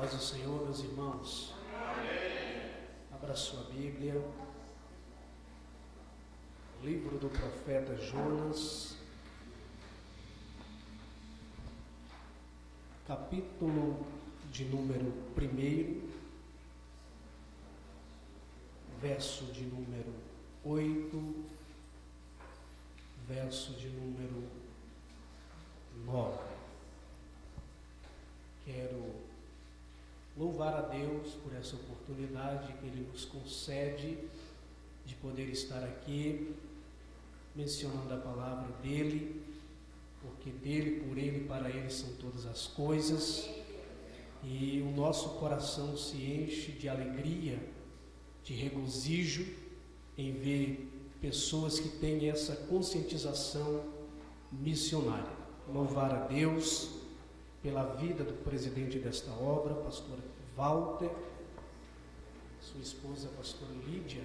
Paz do Senhor, meus irmãos. Amém. Abra sua Bíblia. Livro do profeta Jonas, capítulo de número 1, verso de número 8, verso de número 9. Quero louvar a Deus por essa oportunidade que Ele nos concede de poder estar aqui mencionando a palavra dEle, porque dEle, por Ele, para Ele são todas as coisas, e o nosso coração se enche de alegria, de regozijo em ver pessoas que têm essa conscientização missionária. Louvar a Deus pela vida do presidente desta obra, pastor Walter, sua esposa, a pastora Lídia,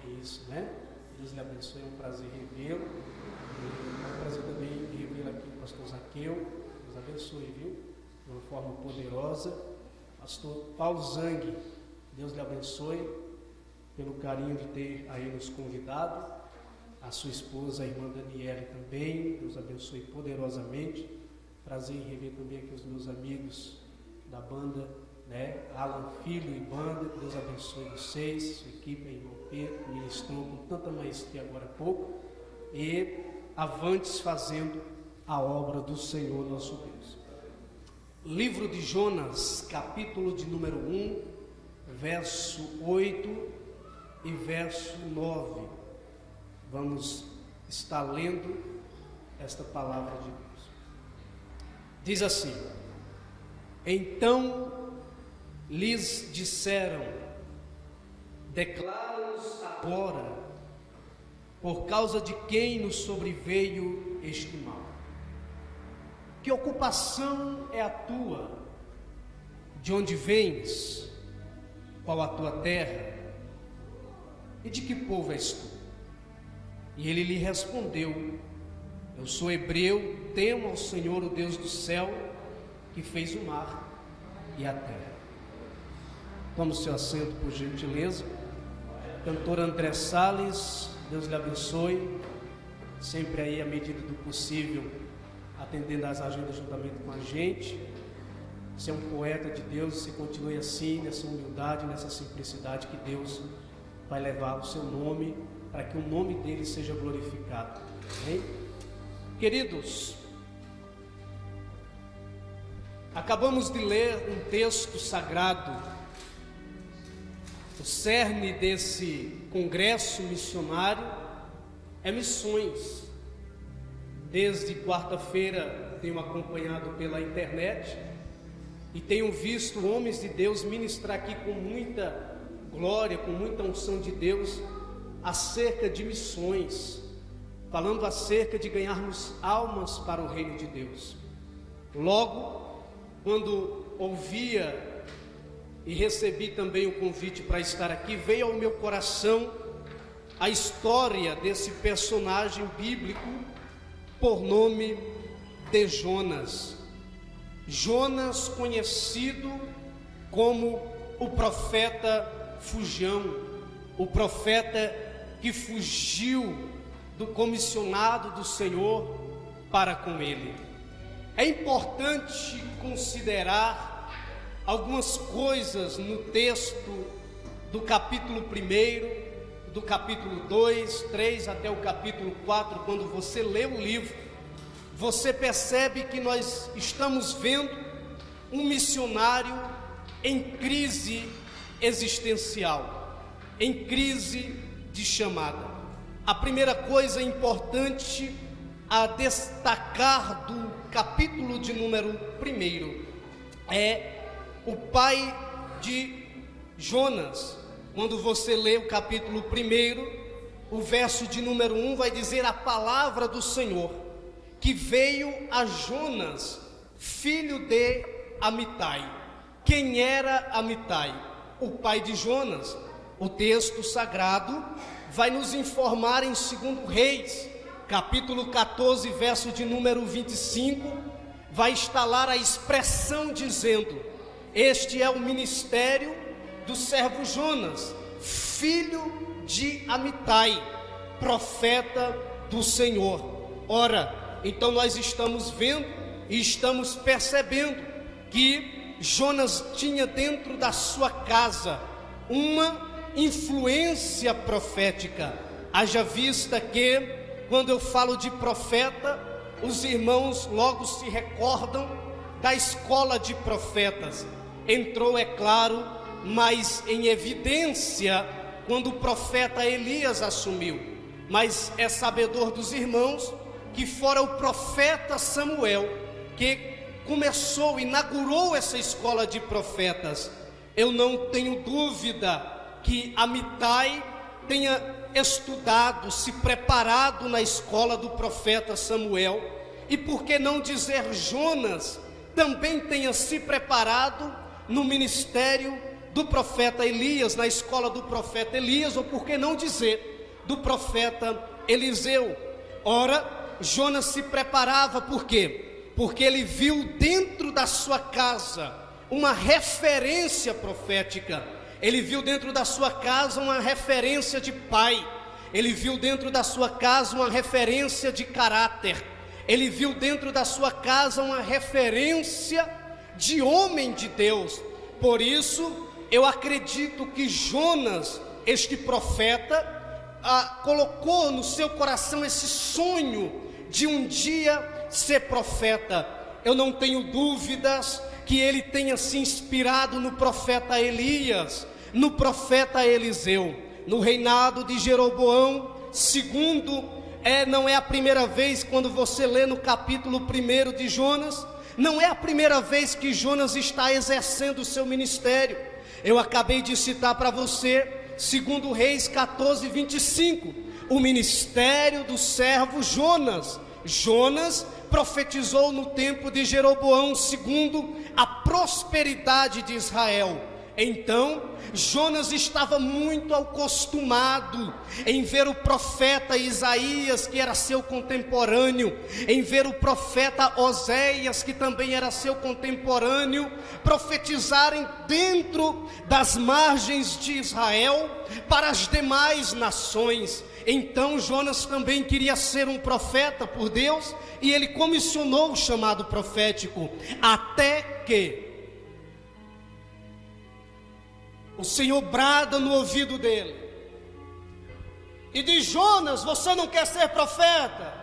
é isso, né? Deus lhe abençoe, é um prazer revê-lo. É um prazer também revê-lo aqui o pastor Zaqueu, Deus abençoe, viu? De uma forma poderosa. Pastor Paulo Zang, Deus lhe abençoe pelo carinho de ter aí nos convidado. A sua esposa, a irmã Daniele também, Deus abençoe poderosamente. Prazer em rever também aqui os meus amigos da banda, né? Alan Filho e banda, Deus abençoe vocês, sua equipe, irmão Pedro, que ministrou com tanta maestria agora há pouco, e avantes fazendo a obra do Senhor nosso Deus. Livro de Jonas, capítulo de número 1, verso 8 e verso 9. Vamos estar lendo esta palavra de Deus. Diz assim: então lhes disseram, declara-nos agora, por causa de quem nos sobreveio este mal. Que ocupação é a tua? De onde vens? Qual a tua terra? E de que povo és tu? E ele lhe respondeu: eu sou hebreu, temo ao Senhor, o Deus do céu, que fez o mar e a terra. Tome o seu assento, por gentileza. Cantor André Salles, Deus lhe abençoe, sempre aí à medida do possível, atendendo às agendas juntamente com a gente. Você é um poeta de Deus, você continue assim, nessa humildade, nessa simplicidade, que Deus vai levar o seu nome, para que o nome dele seja glorificado. Amém? Queridos, acabamos de ler um texto sagrado. O cerne desse congresso missionário é missões. Desde quarta-feira tenho acompanhado pela internet e tenho visto homens de Deus ministrar aqui com muita glória, com muita unção de Deus, acerca de missões, falando acerca de ganharmos almas para o reino de Deus. Logo, quando ouvia e recebi também o convite para estar aqui, veio ao meu coração a história desse personagem bíblico por nome de Jonas. Jonas, conhecido como o profeta fujão, o profeta que fugiu do comissionado do Senhor para com ele. É importante considerar algumas coisas no texto do capítulo 1, do capítulo 2, 3 até o capítulo 4. Quando você lê o livro, você percebe que nós estamos vendo um missionário em crise existencial, em crise de chamada. A primeira coisa importante a destacar do capítulo de número 1 é o pai de Jonas. Quando você lê o capítulo 1, o verso de número 1 vai dizer a palavra do Senhor, que veio a Jonas, filho de Amitai. Quem era Amitai? O pai de Jonas. O texto sagrado vai nos informar em 2 Reis, capítulo 14, verso de número 25, vai instalar a expressão dizendo Este é o ministério do servo Jonas, filho de Amitai, profeta do Senhor. Ora, então nós estamos vendo e estamos percebendo que Jonas tinha dentro da sua casa uma influência profética. Haja vista que, quando eu falo de profeta, os irmãos logo se recordam da escola de profetas. Entrou, é claro, mas em evidência quando o profeta Elias assumiu. Mas é sabedor dos irmãos que fora o profeta Samuel que começou, inaugurou essa escola de profetas. Eu não tenho dúvida que Amitai tenha estudado, se preparado na escola do profeta Samuel, e por que não dizer Jonas também tenha se preparado no ministério do profeta Elias, na escola do profeta Elias, ou por que não dizer do profeta Eliseu. Ora, Jonas se preparava por quê? Porque ele viu dentro da sua casa uma referência profética. Ele viu dentro da sua casa uma referência de pai. Ele viu dentro da sua casa uma referência de caráter. Ele viu dentro da sua casa uma referência de homem de Deus. Por isso, eu acredito que Jonas, este profeta, colocou no seu coração esse sonho de um dia ser profeta. Eu não tenho dúvidas que ele tenha se inspirado no profeta Elias, no profeta Eliseu, no reinado de Jeroboão II. Não é a primeira vez, quando você lê no capítulo 1 de Jonas, não é a primeira vez que Jonas está exercendo o seu ministério. Eu acabei de citar para você, 2 Reis 14, 25, o ministério do servo Jonas. Jonas profetizou no tempo de Jeroboão II a prosperidade de Israel. Então, Jonas estava muito acostumado em ver o profeta Isaías, que era seu contemporâneo, em ver o profeta Oséias, que também era seu contemporâneo, profetizarem dentro das margens de Israel para as demais nações. Então Jonas também queria ser um profeta por Deus, e ele comissionou o chamado profético, até que o Senhor brada no ouvido dele e diz: Jonas, você não quer ser profeta?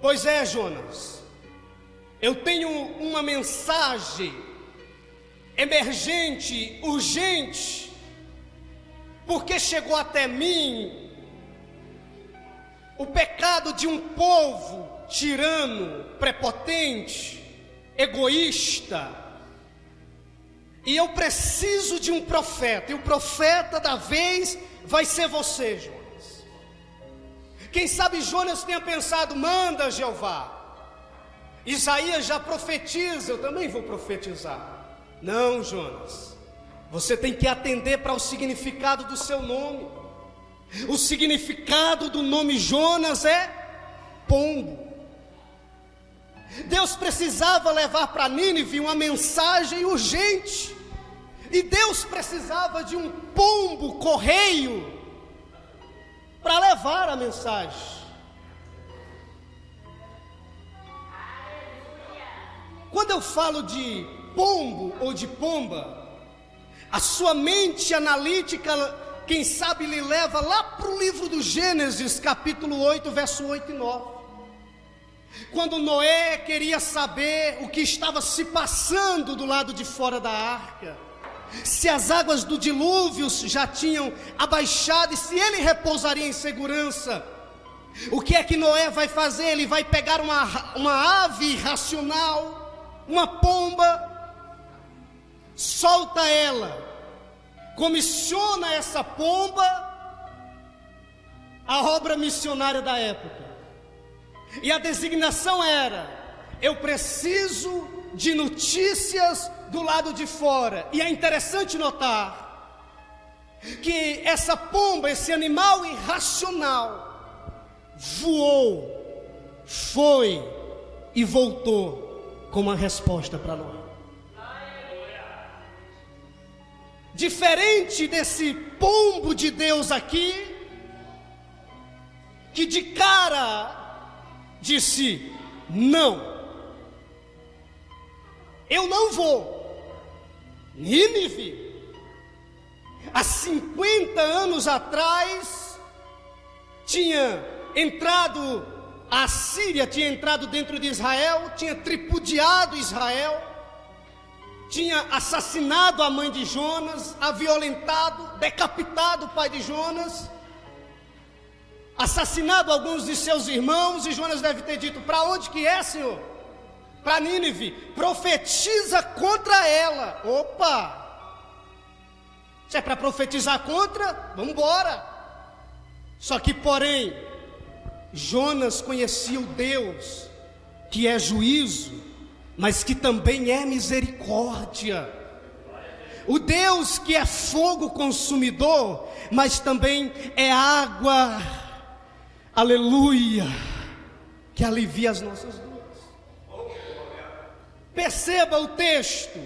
Pois é, Jonas, eu tenho uma mensagem emergente, urgente, porque chegou até mim o pecado de um povo tirano, prepotente, egoísta, e eu preciso de um profeta, e o profeta da vez vai ser você, Jonas. Quem sabe Jonas tenha pensado: manda, Jeová. Isaías já profetiza, eu também vou profetizar. Não, Jonas, você tem que atender para o significado do seu nome. O significado do nome Jonas é pombo. Deus precisava levar para Nínive uma mensagem urgente, e Deus precisava de um pombo correio para levar a mensagem. Quando eu falo de pombo ou de pomba, a sua mente analítica, quem sabe, lhe leva lá para o livro do Gênesis, capítulo 8, verso 8 e 9. Quando Noé queria saber o que estava se passando do lado de fora da arca, se as águas do dilúvio já tinham abaixado e se ele repousaria em segurança, o que é que Noé vai fazer? Ele vai pegar uma ave irracional, uma pomba, solta ela, comissiona essa pomba a obra missionária da época. E a designação era: eu preciso de notícias do lado de fora. E é interessante notar que essa pomba, esse animal irracional, voou, foi e voltou com uma resposta para Noé. Diferente desse pombo de Deus aqui, que de cara disse: não, eu não vou. Nínive, há 50 anos atrás, tinha entrado, a Síria tinha entrado dentro de Israel, tinha tripudiado Israel, tinha assassinado a mãe de Jonas, a violentado, decapitado o pai de Jonas, assassinado alguns de seus irmãos. E Jonas deve ter dito: para onde que é, Senhor? Para Nínive. Profetiza contra ela. Opa, se é para profetizar contra, vamos embora. Só que, porém, Jonas conhecia o Deus que é juízo, mas que também é misericórdia. O Deus que é fogo consumidor, mas também é água, aleluia, que alivia as nossas dores. Perceba o texto.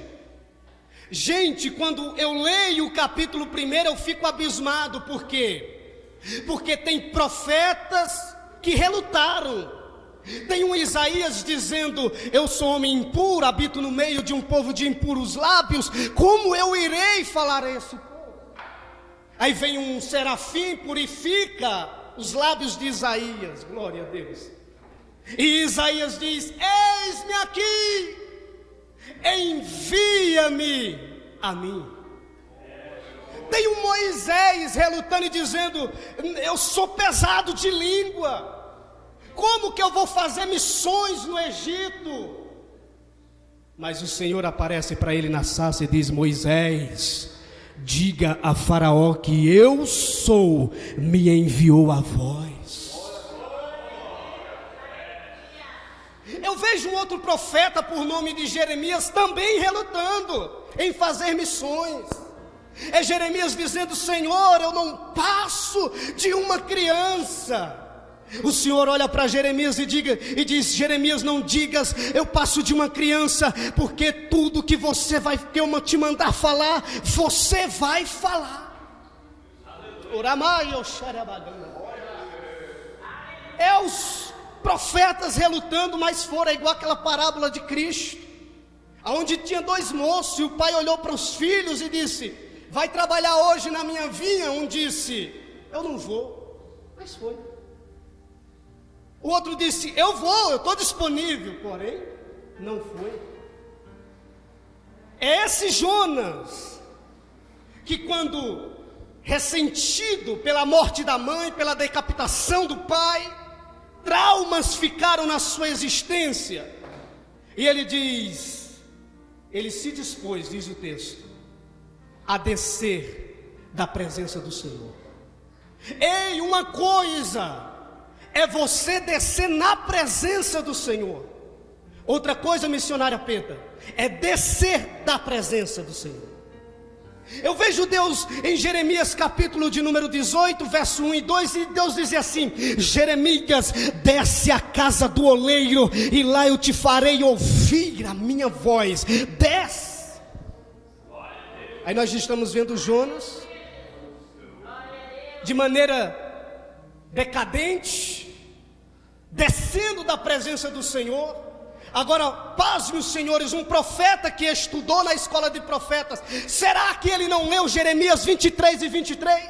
Gente, quando eu leio o capítulo 1, eu fico abismado. Por quê? Porque tem profetas que relutaram. Tem um Isaías dizendo: eu sou homem impuro, habito no meio de um povo de impuros lábios, como eu irei falar a esse povo? Aí vem um serafim, purifica os lábios de Isaías, glória a Deus. E Isaías diz: eis-me aqui, envia-me a mim. Tem um Moisés relutando e dizendo: eu sou pesado de língua, como que eu vou fazer missões no Egito? Mas o Senhor aparece para ele na sarça e diz: Moisés, diga a Faraó que eu sou, me enviou a voz. Eu vejo um outro profeta por nome de Jeremias também relutando em fazer missões. É Jeremias dizendo: Senhor, eu não passo de uma criança. O Senhor olha para Jeremias e diz: Jeremias, não digas eu passo de uma criança, porque tudo que que eu te mandar falar, você vai falar. É os profetas relutando, mas fora igual aquela parábola de Cristo, onde tinha 2 moços, e o pai olhou para os filhos e disse: vai trabalhar hoje na minha vinha? Um disse: eu não vou, mas foi. O outro disse: eu vou, eu estou disponível, porém não foi. É esse Jonas que, quando ressentido pela morte da mãe, pela decapitação do pai, traumas ficaram na sua existência, e ele se dispôs, diz o texto, a descer da presença do Senhor. Ei, uma coisa é você descer na presença do Senhor, outra coisa, missionária Penta, é descer da presença do Senhor. Eu vejo Deus em Jeremias capítulo de número 18, verso 1 e 2, e Deus diz assim: Jeremias, desce à casa do oleiro, e lá eu te farei ouvir a minha voz. Desce. Aí nós estamos vendo Jonas de maneira decadente, descendo da presença do Senhor. Agora, pasme os senhores, um profeta que estudou na escola de profetas, será que ele não leu Jeremias 23 e 23?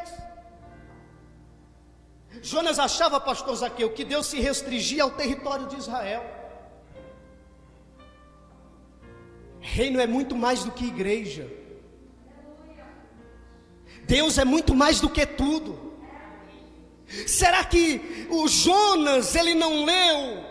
Jonas achava, pastor Zaqueu, que Deus se restringia ao território de Israel. Reino é muito mais do que igreja. Deus é muito mais do que tudo. Será que o Jonas, ele não leu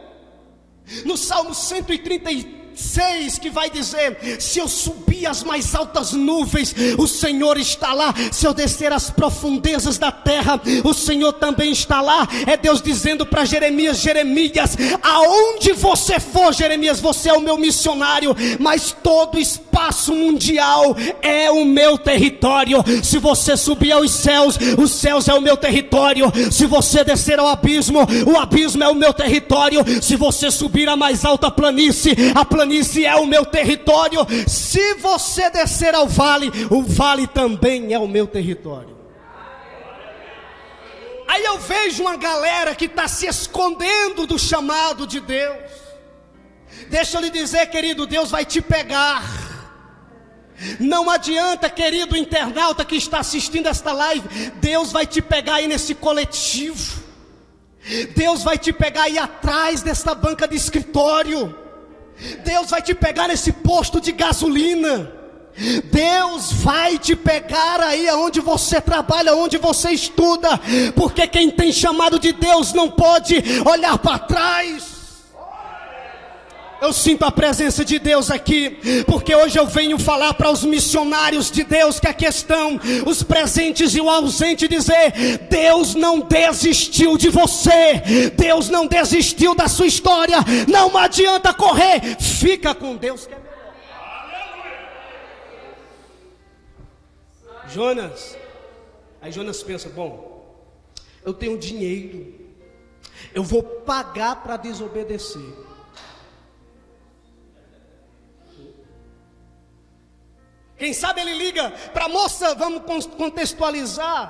no Salmo 136, que vai dizer: se eu subir as mais altas nuvens, o Senhor está lá. Se eu descer as profundezas da terra, o Senhor também está lá. É Deus dizendo para Jeremias: Jeremias, aonde você for, Jeremias, você é o meu missionário. Mas todo espaço espaço mundial é o meu território. Se você subir aos céus, os céus é o meu território. Se você descer ao abismo, o abismo é o meu território. Se você subir a mais alta planície, a planície é o meu território. Se você descer ao vale, o vale também é o meu território. Aí eu vejo uma galera que está se escondendo do chamado de Deus. Deixa eu lhe dizer, querido, Deus vai te pegar. Não adianta, querido internauta que está assistindo esta live, Deus vai te pegar aí nesse coletivo. Deus vai te pegar aí atrás desta banca de escritório. Deus vai te pegar nesse posto de gasolina. Deus vai te pegar aí aonde você trabalha, onde você estuda, porque quem tem chamado de Deus não pode olhar para trás. Eu sinto a presença de Deus aqui, porque hoje eu venho falar para os missionários de Deus que aqui estão, os presentes e o ausente, dizer: Deus não desistiu de você, Deus não desistiu da sua história. Não adianta correr, fica com Deus que é melhor. Jonas, aí Jonas pensa: bom, eu tenho dinheiro, eu vou pagar para desobedecer. Quem sabe ele liga para a moça, vamos contextualizar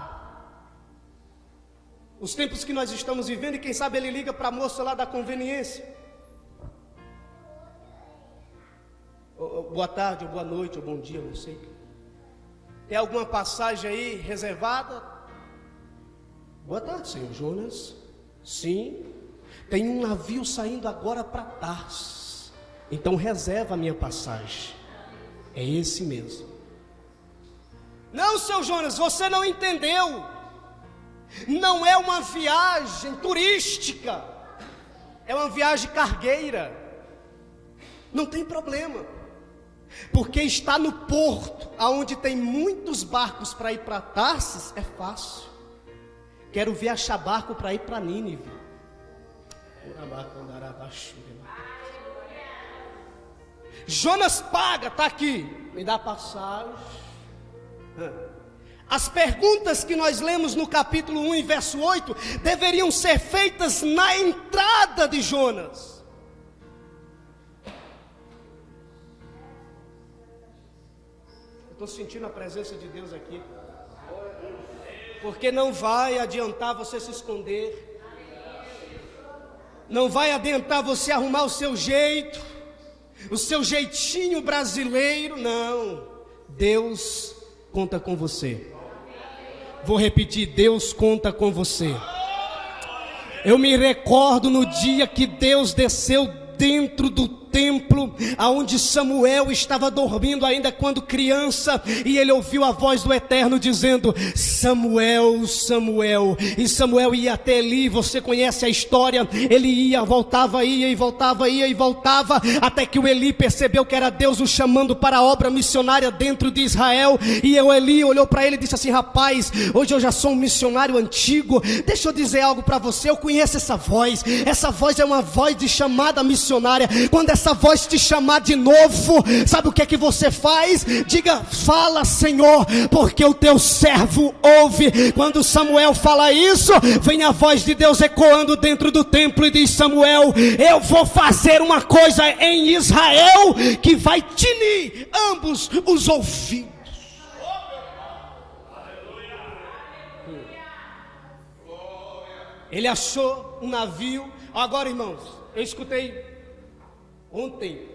os tempos que nós estamos vivendo, e quem sabe ele liga para a moça lá da conveniência. Boa tarde, ou boa noite, ou bom dia, não sei. Tem alguma passagem aí reservada? Boa tarde, senhor Jonas. Sim, tem um navio saindo agora para Tarsis, então reserva a minha passagem. É esse mesmo. Não, seu Jonas, você não entendeu. Não é uma viagem turística, é uma viagem cargueira. Não tem problema, porque está no porto, aonde tem muitos barcos para ir para Tarsis, é fácil. Quero ver achar barco para ir para Nínive. Jonas paga, está aqui, me dá passagem. As perguntas que nós lemos no capítulo 1 e verso 8 deveriam ser feitas na entrada de Jonas. Eu estou sentindo a presença de Deus aqui, porque não vai adiantar você se esconder, não vai adiantar você arrumar o seu jeito, o seu jeitinho brasileiro. Não, Deus conta com você. Vou repetir, Deus conta com você. Eu me recordo no dia que Deus desceu dentro do templo, aonde Samuel estava dormindo ainda quando criança, e ele ouviu a voz do Eterno dizendo: Samuel, Samuel. E Samuel ia até Eli, você conhece a história, ele ia, voltava, ia e voltava, ia e voltava, até que o Eli percebeu que era Deus o chamando para a obra missionária dentro de Israel. E o Eli olhou para ele e disse assim: rapaz, hoje eu já sou um missionário antigo, deixa eu dizer algo para você, eu conheço essa voz é uma voz de chamada missionária. Quando essa voz te chamar de novo, sabe o que é que você faz? Diga: fala, Senhor, porque o teu servo ouve. Quando Samuel fala isso, vem a voz de Deus ecoando dentro do templo e diz: Samuel, eu vou fazer uma coisa em Israel que vai tinir ambos os ouvidos. Ele achou um navio. Agora, irmãos, eu escutei ontem,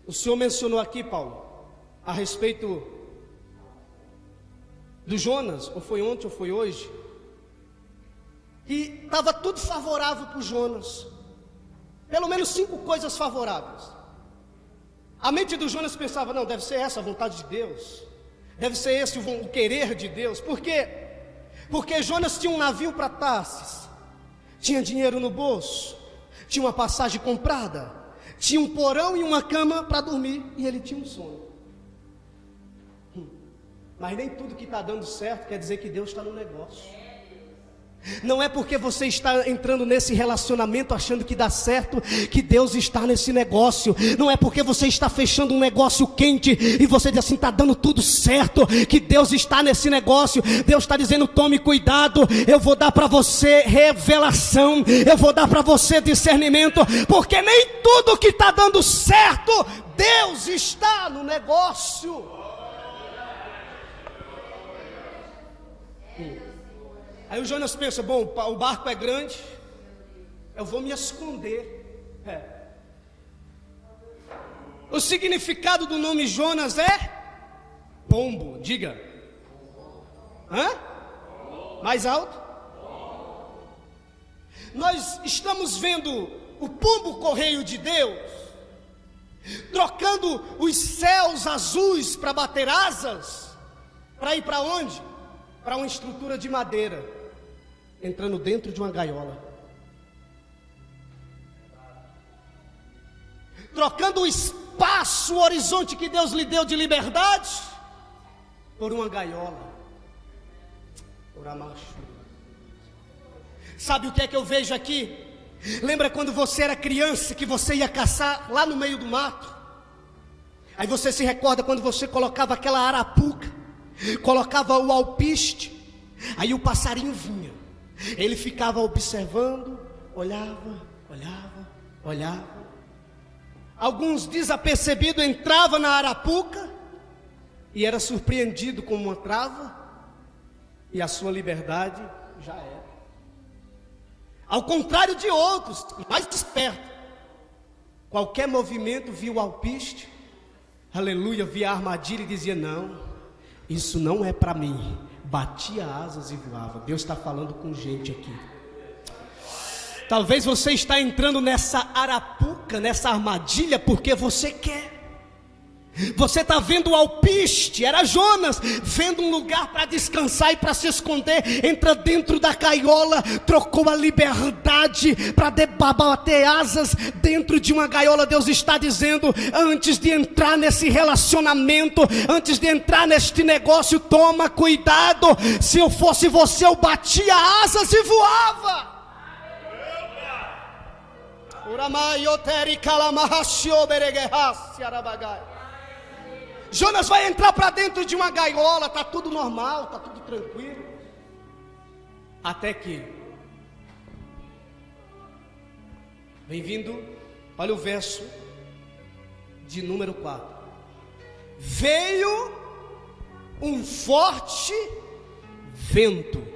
o senhor mencionou aqui, Paulo, a respeito do Jonas, ou foi ontem ou foi hoje, que estava tudo favorável para o Jonas, pelo menos 5 coisas favoráveis. A mente do Jonas pensava: não, deve ser essa a vontade de Deus, deve ser esse o querer de Deus. Por quê? Porque Jonas tinha um navio para Tarsis, tinha dinheiro no bolso, tinha uma passagem comprada, tinha um porão e uma cama para dormir, e ele tinha um sono. Mas nem tudo que está dando certo quer dizer que Deus está no negócio. Não é porque você está entrando nesse relacionamento achando que dá certo, que Deus está nesse negócio. Não é porque você está fechando um negócio quente e você diz assim, está dando tudo certo, que Deus está nesse negócio. Deus está dizendo, tome cuidado, eu vou dar para você revelação, eu vou dar para você discernimento, porque nem tudo que está dando certo, Deus está no negócio. Aí o Jonas pensa, bom, o barco é grande, eu vou me esconder. O significado do nome Jonas é pombo, diga. Mais alto. Nós estamos vendo o pombo correio de Deus, trocando os céus azuis para bater asas, para ir para onde? Para uma estrutura de madeira, entrando dentro de uma gaiola, trocando o espaço, o horizonte que Deus lhe deu de liberdade, por uma gaiola. Sabe o que é que eu vejo aqui? Lembra quando você era criança, que você ia caçar lá no meio do mato? Aí você se recorda quando você colocava aquela arapuca, colocava o alpiste, aí o passarinho vinha, ele ficava observando, olhava. Alguns desapercebidos entravam na arapuca e era surpreendido com uma trava, e a sua liberdade já era. Ao contrário de outros, mais espertos, qualquer movimento via o alpiste, aleluia, via a armadilha e dizia, não, isso não é para mim. Batia asas e voava. Deus está falando com gente aqui. Talvez você está entrando nessa arapuca, nessa armadilha, porque você quer. Você está vendo o alpiste, era Jonas, vendo um lugar para descansar e para se esconder. Entra dentro da gaiola, trocou a liberdade para bater asas dentro de uma gaiola. Deus está dizendo, antes de entrar nesse relacionamento, antes de entrar neste negócio, toma cuidado. Se eu fosse você, eu batia asas e voava. Jonas vai entrar para dentro de uma gaiola, está tudo normal, está tudo tranquilo, até que vem vindo, olha o verso de número 4, veio um forte vento.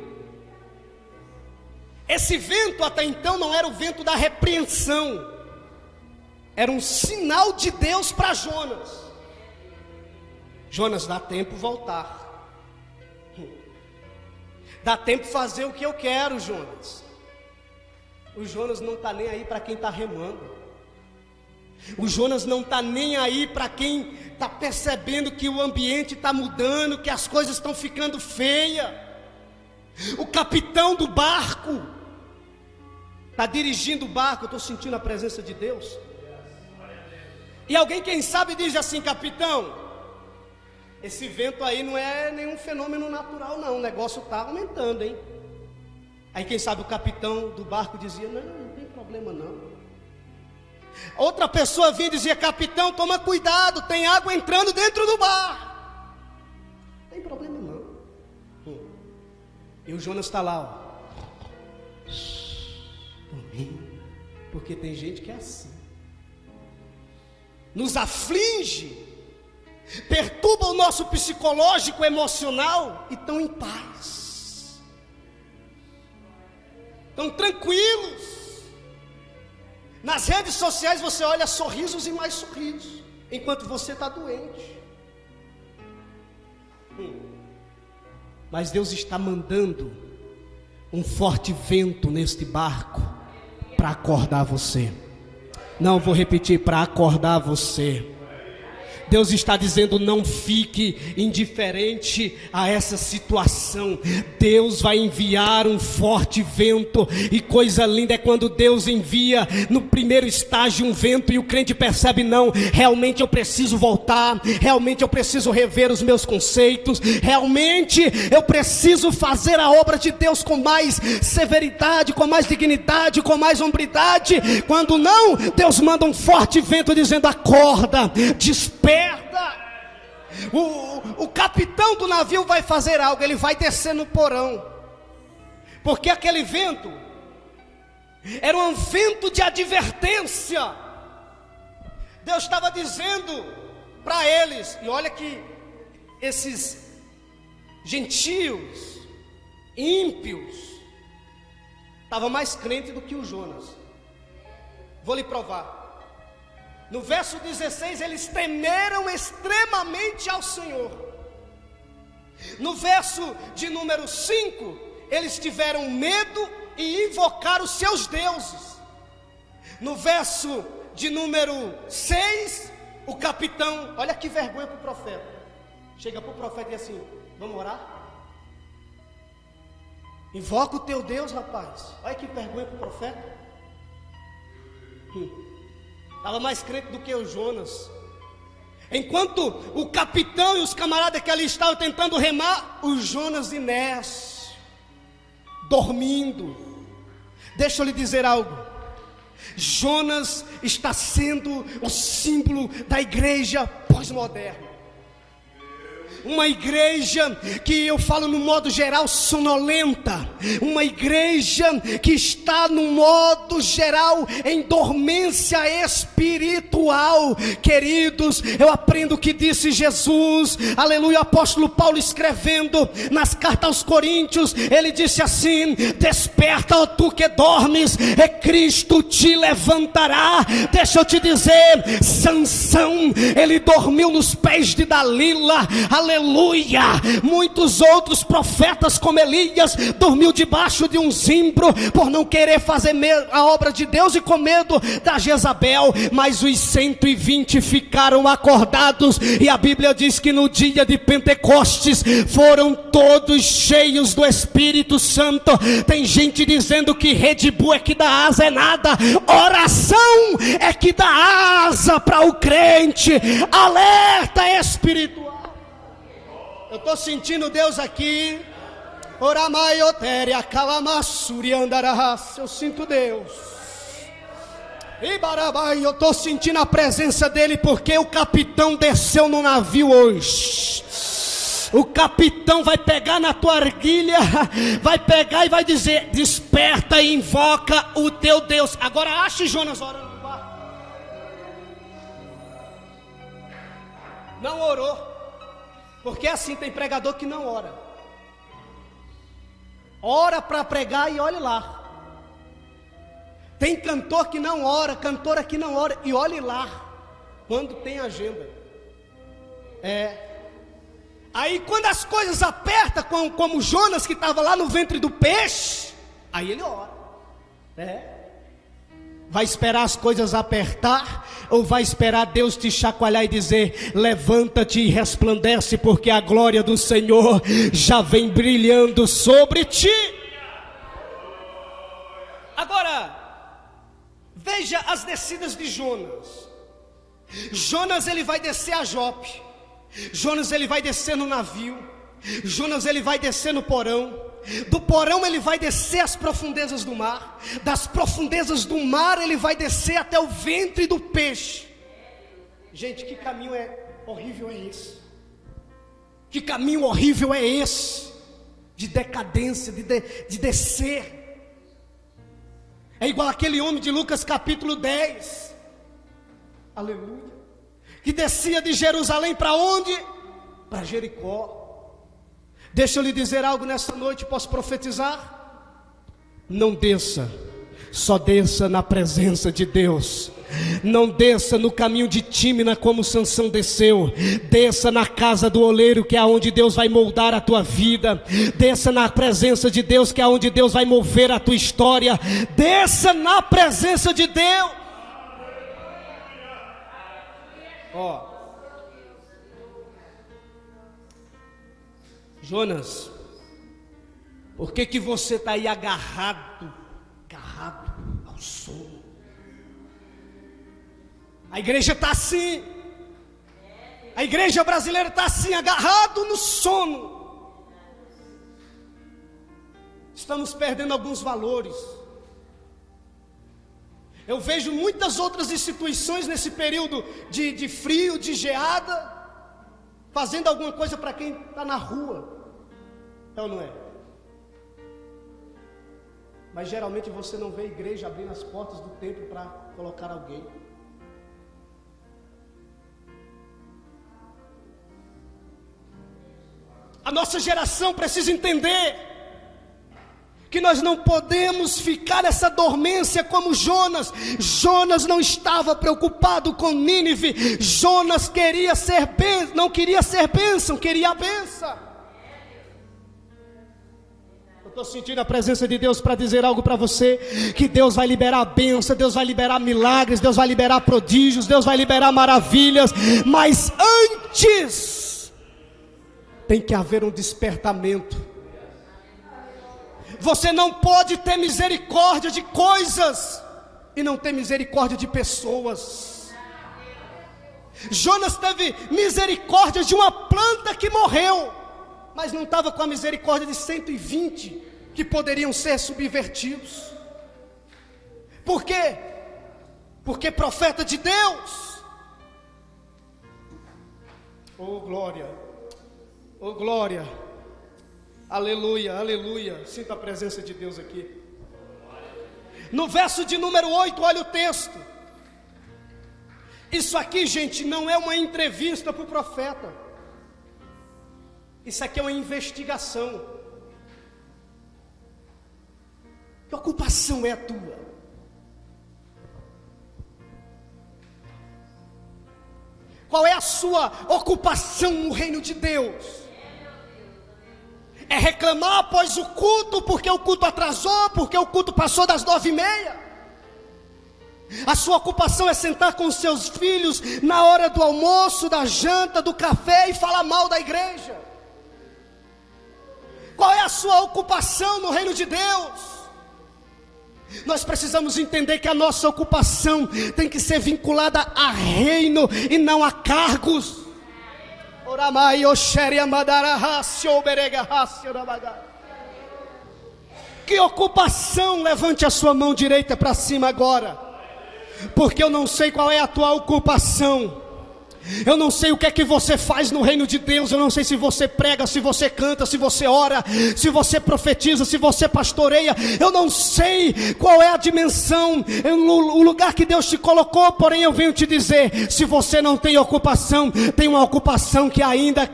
Esse vento até então não era o vento da repreensão, era um sinal de Deus para Jonas. Jonas, dá tempo voltar, dá tempo fazer o que eu quero, Jonas. O Jonas não está nem aí para quem está remando. O Jonas não está nem aí para quem está percebendo que o ambiente está mudando, que as coisas estão ficando feias. O capitão do barco está dirigindo o barco. Eu estou sentindo a presença de Deus. E alguém, quem sabe, diz assim, capitão, esse vento aí não é nenhum fenômeno natural não, o negócio está aumentando, hein? Aí quem sabe o capitão do barco dizia, não tem problema não. Outra pessoa vinha e dizia, capitão, toma cuidado, tem água entrando dentro do bar. Não tem problema não. E o Jonas está lá, porque tem gente que é assim, nos aflige, perturba o nosso psicológico, emocional, e estão em paz, estão tranquilos. Nas redes sociais você olha sorrisos e mais sorrisos, enquanto você está doente. Mas Deus está mandando um forte vento neste barco para acordar você. Não vou repetir, para acordar você. Deus está dizendo: não fique indiferente a essa situação. Deus vai enviar um forte vento, e coisa linda é quando Deus envia no primeiro estágio um vento e o crente percebe: não, realmente eu preciso voltar, realmente eu preciso rever os meus conceitos, realmente eu preciso fazer a obra de Deus com mais severidade, com mais dignidade, com mais hombridade. Quando não, Deus manda um forte vento dizendo: acorda, desperta. O capitão do navio vai fazer algo, ele vai descer no porão, porque aquele vento era um vento de advertência. Deus estava dizendo para eles, e olha que esses gentios, ímpios, estavam mais crentes do que o Jonas. Vou lhe provar. No verso 16, eles temeram extremamente ao Senhor. No verso de número 5, eles tiveram medo e invocaram os seus deuses. No verso de número 6, o capitão, olha que vergonha para o profeta, chega para o profeta e diz assim: vamos orar? Invoca o teu Deus, rapaz. Olha que vergonha para o profeta. Estava mais crente do que o Jonas. Enquanto o capitão e os camaradas que ali estavam tentando remar, o Jonas inércio, dormindo. Deixa eu lhe dizer algo: Jonas está sendo o símbolo da igreja pós-moderna. Uma igreja que eu falo no modo geral sonolenta, uma igreja que está no modo geral em dormência espiritual. Queridos, eu aprendo o que disse Jesus, aleluia, o apóstolo Paulo escrevendo nas cartas aos Coríntios, ele disse assim: desperta, ó tu que dormes, e Cristo te levantará. Deixa eu te dizer, Sansão, ele dormiu nos pés de Dalila, aleluia. Muitos outros profetas como Elias dormiu debaixo de um zimbro por não querer fazer a obra de Deus e com medo da Jezabel. Mas os 120 ficaram acordados, e a Bíblia diz que no dia de Pentecostes foram todos cheios do Espírito Santo. Tem gente dizendo que Red Bull é que dá asa, é nada. Oração é que dá asa para o crente. Alerta espiritual. Eu estou sentindo Deus aqui. Eu sinto Deus. Eu estou sentindo a presença dele, porque o capitão desceu no navio hoje. O capitão vai pegar na tua arguilha, vai pegar e vai dizer: desperta e invoca o teu Deus. Agora ache Jonas orando no barco. Não orou. Porque assim, tem pregador que não ora. Ora para pregar e olhe lá. Tem cantor que não ora, cantora que não ora, e olhe lá, quando tem agenda. Aí quando as coisas apertam, como Jonas que estava lá no ventre do peixe, aí ele ora. Vai esperar as coisas apertar, ou vai esperar Deus te chacoalhar e dizer: levanta-te e resplandece, porque a glória do Senhor já vem brilhando sobre ti? Agora, veja as descidas de Jonas. Jonas, ele vai descer a Jope. Jonas, ele vai descer no navio. Jonas, ele vai descer no porão. Do porão ele vai descer às profundezas do mar. Das profundezas do mar ele vai descer até o ventre do peixe. Gente, que caminho horrível é esse? Que caminho horrível é esse? De decadência, de descer. É igual aquele homem de Lucas capítulo 10. Aleluia. Que descia de Jerusalém para onde? Para Jericó. Deixa eu lhe dizer algo nessa noite, posso profetizar? Não desça, só desça na presença de Deus. Não desça no caminho de Tímina como Sansão desceu. Desça na casa do oleiro, que é onde Deus vai moldar a tua vida. Desça na presença de Deus, que é onde Deus vai mover a tua história. Desça na presença de Deus. Jonas, por que você está aí agarrado ao sono? A igreja está assim. A igreja brasileira está assim, agarrado no sono. Estamos perdendo alguns valores. Eu vejo muitas outras instituições nesse período de frio, de geada, fazendo alguma coisa para quem está na rua. É ou não é? Mas geralmente você não vê a igreja abrindo as portas do templo para colocar alguém. A nossa geração precisa entender que nós não podemos ficar nessa dormência como Jonas. Jonas não estava preocupado com Nínive. Jonas queria ser bênção, não queria ser bênção, queria a bênção. Eu estou sentindo a presença de Deus para dizer algo para você, que Deus vai liberar a bênção, Deus vai liberar milagres, Deus vai liberar prodígios, Deus vai liberar maravilhas, mas antes tem que haver um despertamento. Você não pode ter misericórdia de coisas e não ter misericórdia de pessoas. Jonas teve misericórdia de uma planta que morreu, mas não estava com a misericórdia de 120 que poderiam ser subvertidos. Por quê? Porque profeta de Deus. Oh glória. Oh glória, aleluia, aleluia. Sinta a presença de Deus aqui. No verso de número 8, olha o texto. Isso aqui, gente, não é uma entrevista para o profeta. Isso aqui é uma investigação. Que ocupação é a tua? Qual é a sua ocupação no reino de Deus? É reclamar após o culto, porque o culto atrasou, porque o culto passou das 9h30. A sua ocupação é sentar com os seus filhos na hora do almoço, da janta, do café e falar mal da igreja. Qual é a sua ocupação no reino de Deus? Nós precisamos entender que a nossa ocupação tem que ser vinculada a reino e não a cargos. Que ocupação? Levante a sua mão direita para cima agora, porque eu não sei qual é a tua ocupação. Eu não sei o que é que você faz no reino de Deus. Eu não sei se você prega, se você canta, se você ora, se você profetiza, se você pastoreia. Eu não sei qual é a dimensão, o lugar que Deus te colocou. Porém eu venho te dizer, se você não tem ocupação, tem uma ocupação que ainda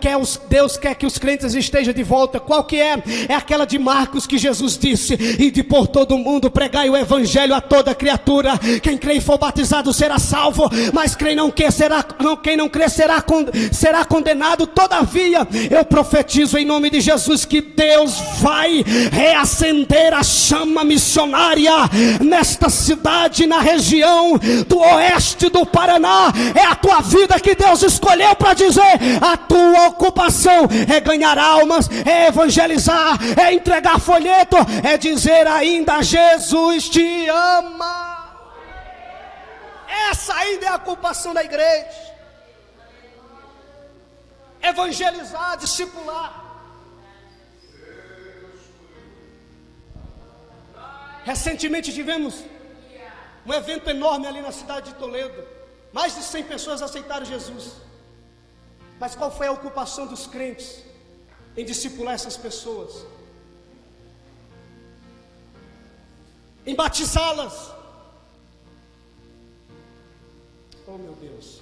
Deus quer que os crentes estejam de volta. Qual que é? É aquela de Marcos que Jesus disse: ide por todo o mundo, pregai o evangelho a toda criatura. Quem crê e for batizado será salvo, mas quem não crer será condenado. Todavia eu profetizo em nome de Jesus que Deus vai reacender a chama missionária nesta cidade, na região do oeste do Paraná. É a tua vida que Deus escolheu para dizer: a tua ocupação é ganhar almas, é evangelizar, é entregar folheto, é dizer ainda: Jesus te ama. Essa ainda é a ocupação da igreja. Evangelizar, discipular. Recentemente tivemos um evento enorme ali na cidade de Toledo. Mais de 100 pessoas aceitaram Jesus. Mas qual foi a ocupação dos crentes em discipular essas pessoas? Em batizá-las. Oh meu Deus.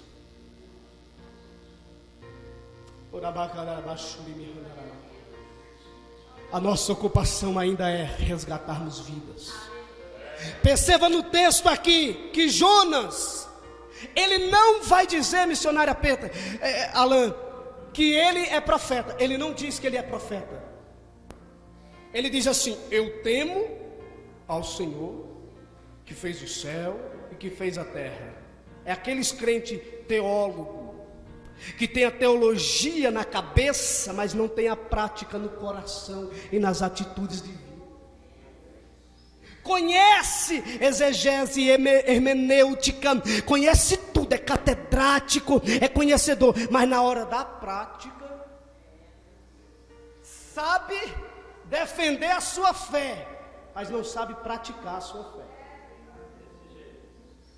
A nossa ocupação ainda é resgatarmos vidas. Perceba no texto aqui que Jonas, ele não vai dizer, missionária Petra, Alain, que ele é profeta. Ele não diz que ele é profeta. Ele diz assim: eu temo ao Senhor que fez o céu e que fez a terra. É aqueles crentes teólogos, que tem a teologia na cabeça, mas não tem a prática no coração e nas atitudes de vida. Conhece exegese e hermenêutica, conhece tudo, é catedrático, é conhecedor, mas na hora da prática, sabe defender a sua fé, mas não sabe praticar a sua fé.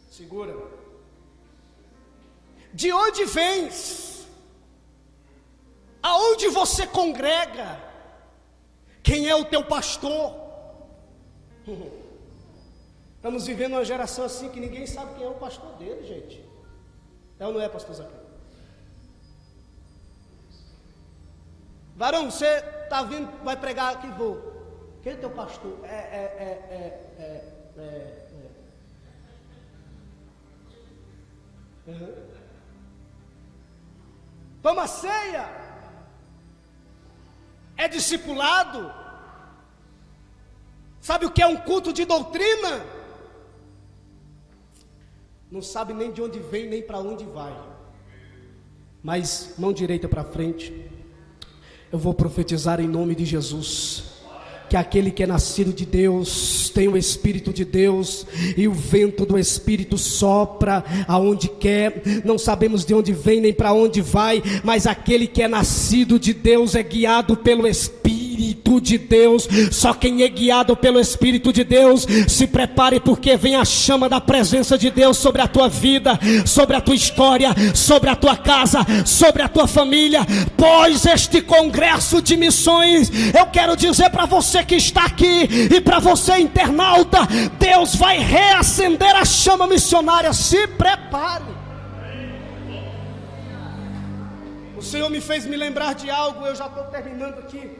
Segura. De onde vens? Aonde você congrega? Quem é o teu pastor? Estamos vivendo uma geração assim que ninguém sabe quem é o pastor dele, gente. É ou não é, pastor Zaqueu? Varão, você está vindo, vai pregar aqui, vou. Quem é teu pastor? Toma ceia. É discipulado. Sabe o que é um culto de doutrina? Não sabe nem de onde vem, nem para onde vai. Mas mão direita para frente. Eu vou profetizar em nome de Jesus, que aquele que é nascido de Deus tem o Espírito de Deus, e o vento do Espírito sopra aonde quer. Não sabemos de onde vem nem para onde vai, mas aquele que é nascido de Deus é guiado pelo Espírito de Deus. Só quem é guiado pelo Espírito de Deus, se prepare, porque vem a chama da presença de Deus sobre a tua vida, sobre a tua história, sobre a tua casa, sobre a tua família. Pois este congresso de missões, eu quero dizer para você que está aqui e para você internauta, Deus vai reacender a chama missionária. Se prepare. O Senhor me fez me lembrar de algo. Eu já estou terminando aqui.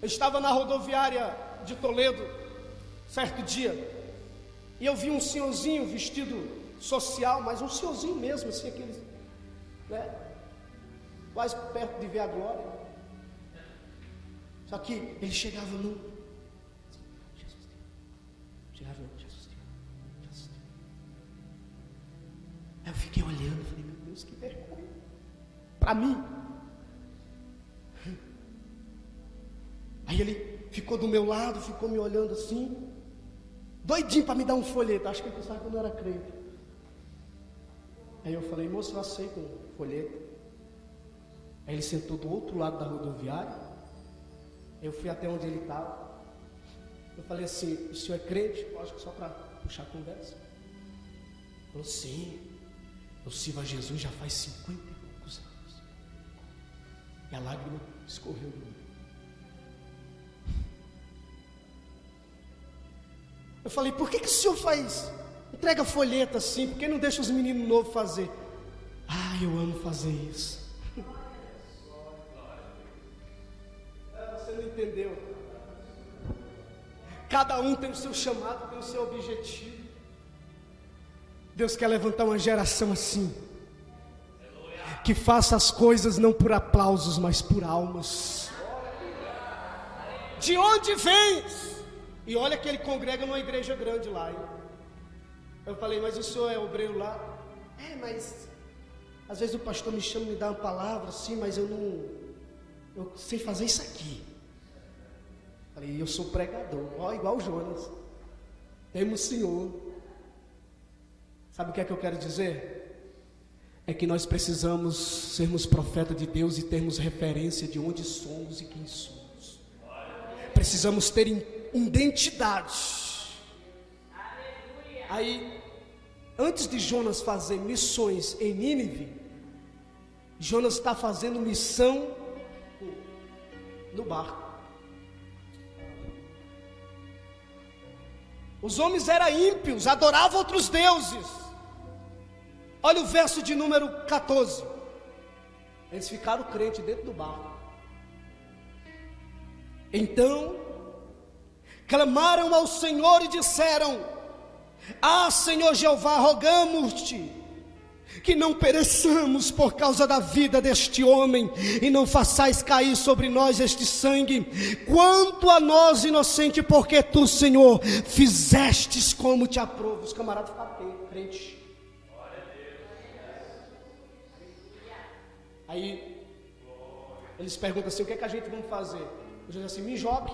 Eu estava na rodoviária de Toledo certo dia, e eu vi um senhorzinho vestido social, mas um senhorzinho mesmo, assim, aquele, né, quase perto de ver a glória. Só que ele chegava no Jesus, chegava no Jesus. Aí eu fiquei olhando, falei, meu Deus, que vergonha para mim. Aí ele ficou do meu lado, ficou me olhando assim, doidinho para me dar um folheto. Acho que ele pensava que eu não era crente. Aí eu falei, moço, eu aceito um folheto. Aí ele sentou do outro lado da rodoviária. Eu fui até onde ele estava. Eu falei assim, o senhor é crente? Lógico, só para puxar a conversa. Ele falou, sim, eu sirvo a Jesus já faz 50 e poucos anos. E a lágrima escorreu do olho. Eu falei, por que o senhor entrega folheta assim? Por que não deixa os meninos novos fazer? Ah, eu amo fazer isso. Você não entendeu. Cada um tem o seu chamado, tem o seu objetivo. Deus quer levantar uma geração assim, que faça as coisas não por aplausos, mas por almas. De onde vens? E olha que ele congrega numa igreja grande lá, hein? Eu falei, mas o senhor é obreiro lá? Mas às vezes o pastor me chama, me dá uma palavra assim, mas eu sei fazer isso aqui. Falei, eu sou pregador, igual o Jonas. Temos Senhor. Sabe o que é que eu quero dizer? É que nós precisamos sermos profeta de Deus e termos referência de onde somos e quem somos. Precisamos ter identidade. Aí, antes de Jonas fazer missões em Nínive, Jonas está fazendo missão no barco. Os homens eram ímpios, adoravam outros deuses. Olha o verso de número 14. Eles ficaram crentes dentro do barco. Então clamaram ao Senhor e disseram: ah, Senhor Jeová, rogamos-te que não pereçamos por causa da vida deste homem, e não façais cair sobre nós este sangue. Quanto a nós, inocente, porque tu, Senhor, fizestes como te aprouve. Os camaradas ficaram crentes. Aí eles perguntam assim: o que é que a gente vai fazer? O Jonas assim: me jogue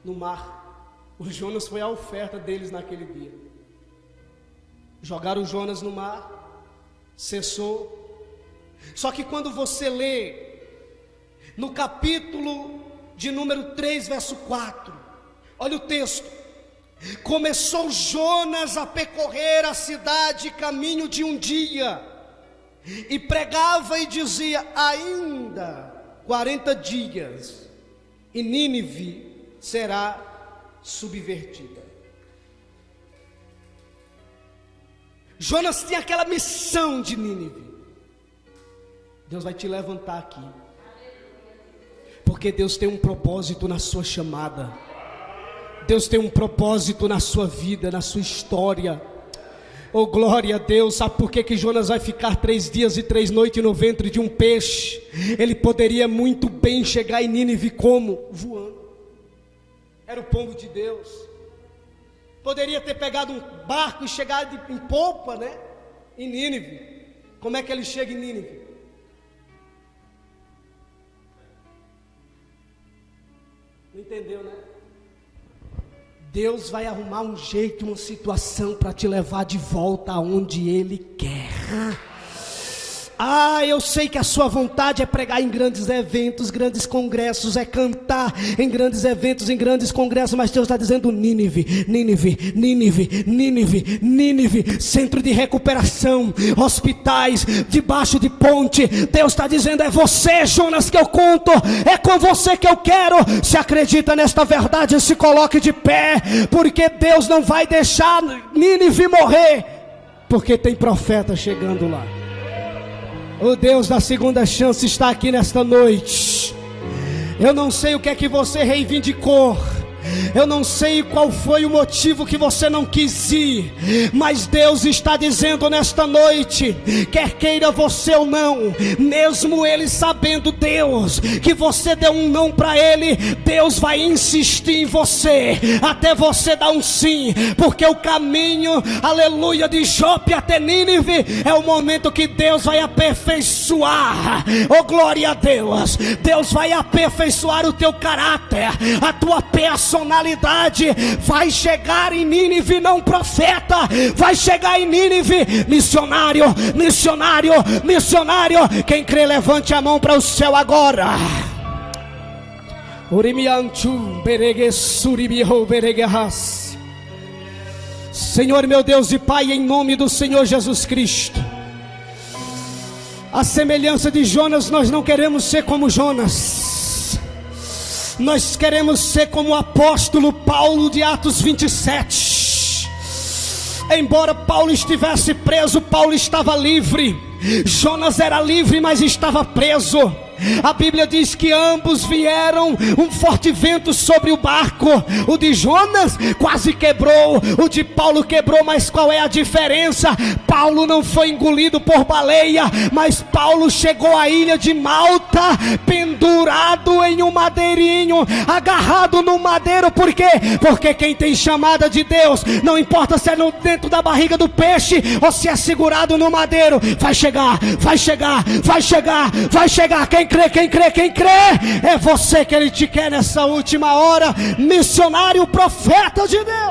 no mar. O Jonas foi a oferta deles naquele dia. Jogaram o Jonas no mar, cessou. Só que quando você lê no capítulo de número 3, verso 4, olha o texto: começou Jonas a percorrer a cidade caminho de um dia, e pregava e dizia: ainda 40 dias e Nínive será subvertida. Jonas tinha aquela missão de Nínive. Deus vai te levantar aqui, porque Deus tem um propósito na sua chamada. Deus tem um propósito na sua vida, na sua história. Oh, glória a Deus. Sabe por que Jonas vai ficar 3 dias e 3 noites no ventre de um peixe? Ele poderia muito bem chegar em Nínive como? Voando. Era o pombo de Deus. Poderia ter pegado um barco e chegado em polpa, né? Em Nínive. Como é que ele chega em Nínive? Não entendeu, né? Deus vai arrumar um jeito, uma situação para te levar de volta aonde Ele quer. Eu sei que a sua vontade é pregar em grandes eventos, grandes congressos, é cantar em grandes eventos, em grandes congressos, mas Deus está dizendo: Nínive, Nínive, Nínive, Nínive, Nínive, centro de recuperação, hospitais, debaixo de ponte. Deus está dizendo: é você, Jonas, que eu conto, é com você que eu quero. Se acredita nesta verdade, se coloque de pé, porque Deus não vai deixar Nínive morrer, porque tem profeta chegando lá. O Deus da segunda chance está aqui nesta noite. Eu não sei o que é que você reivindicou, eu não sei qual foi o motivo que você não quis ir, mas Deus está dizendo nesta noite, quer queira você ou não, mesmo Ele sabendo, Deus, que você deu um não para Ele, Deus vai insistir em você, até você dar um sim, porque o caminho, aleluia, de Jope até Nínive, é o momento que Deus vai aperfeiçoar. Oh, glória a Deus. Deus vai aperfeiçoar o teu caráter, a tua personalidade. Vai chegar em Nínive não profeta, vai chegar em Nínive missionário, missionário, missionário. Quem crê, levante a mão para o céu agora. Senhor meu Deus e Pai, em nome do Senhor Jesus Cristo, a semelhança de Jonas, nós não queremos ser como Jonas. Nós queremos ser como o apóstolo Paulo de Atos 27. Embora Paulo estivesse preso, Paulo estava livre. Jonas era livre, mas estava preso. A Bíblia diz que ambos vieram, um forte vento sobre o barco. O de Jonas quase quebrou, o de Paulo quebrou, mas qual é a diferença? Paulo não foi engolido por baleia, mas Paulo chegou à ilha de Malta, pendurado em um madeirinho, agarrado no madeiro. Por quê? Porque quem tem chamada de Deus, não importa se é dentro da barriga do peixe ou se é segurado no madeiro, vai chegar, vai chegar, vai chegar, vai chegar. Quem crê, quem crê, quem crê, é você que Ele te quer nessa última hora, missionário, profeta de Deus.